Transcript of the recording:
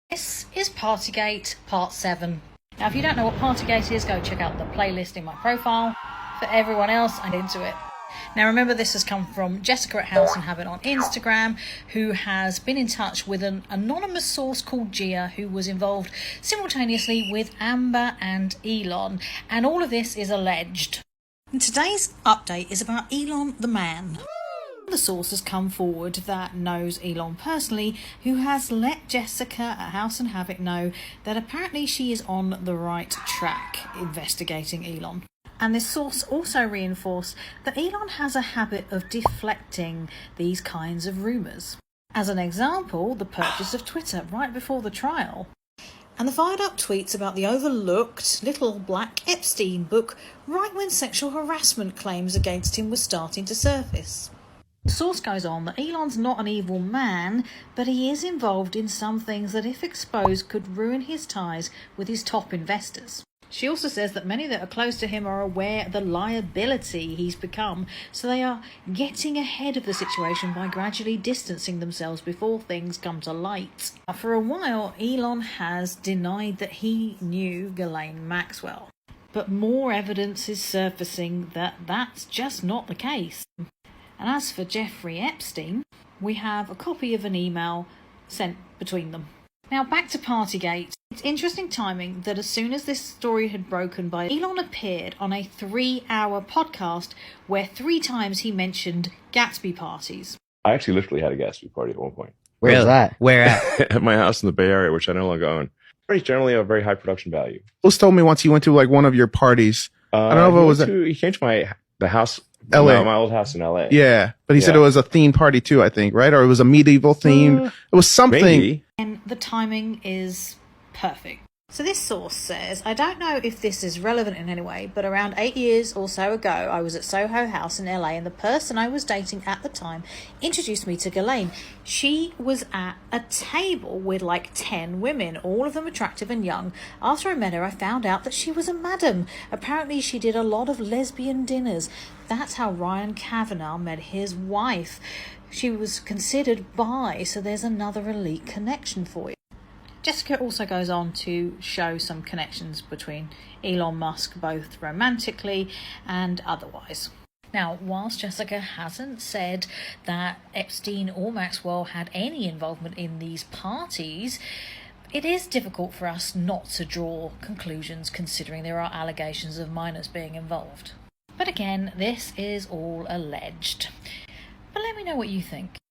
This is Partygate Part 7. Now, if you don't know what Partygate is, go check out the playlist in my profile. For everyone else, I'm into it. Now, remember, this has come from Jessica at House and Habit on Instagram, who has been in touch with an anonymous source called Gia, who was involved simultaneously with Amber and Elon. And all of this is alleged. And today's update is about Elon the man. The source has come forward that knows Elon personally, who has let Jessica at House and Habit know that apparently she is on the right track investigating Elon. And this source also reinforced that Elon has a habit of deflecting these kinds of rumours. As an example, the purchase of Twitter right before the trial. And the fired up tweets about the overlooked little black Epstein book right when sexual harassment claims against him were starting to surface. The source goes on that Elon's not an evil man, but he is involved in some things that, if exposed, could ruin his ties with his top investors. She also says that many that are close to him are aware of the liability he's become, so they are getting ahead of the situation by gradually distancing themselves before things come to light. For a while, Elon has denied that he knew Ghislaine Maxwell, but more evidence is surfacing that that's just not the case. And as for Jeffrey Epstein, we have a copy of an email sent between them. Now back to Partygate. It's interesting timing that as soon as this story had broken by Elon appeared on a 3-hour podcast where 3 times he mentioned Gatsby parties. I actually literally had a Gatsby party at one point. Where's that? Where at? At my house in the Bay Area, which I no longer own. It's generally a very high production value. Who's told me once he went to like one of your parties. I don't know if it was he came to the house, LA. my old house in LA. Yeah, but he said it was a themed party too, I think, right? Or it was a medieval theme. It was something. Maybe. And the timing is perfect. So this source says, I don't know if this is relevant in any way, but around 8 years or so ago, I was at Soho House in LA, and the person I was dating at the time introduced me to Ghislaine. She was at a table with like 10 women, all of them attractive and young. After I met her, I found out that she was a madam. Apparently she did a lot of lesbian dinners. That's how Ryan Kavanagh met his wife. She was considered bi, so there's another elite connection for you. Jessica also goes on to show some connections between Elon Musk, both romantically and otherwise. Now, whilst Jessica hasn't said that Epstein or Maxwell had any involvement in these parties, it is difficult for us not to draw conclusions considering there are allegations of minors being involved. But again, this is all alleged. But let me know what you think.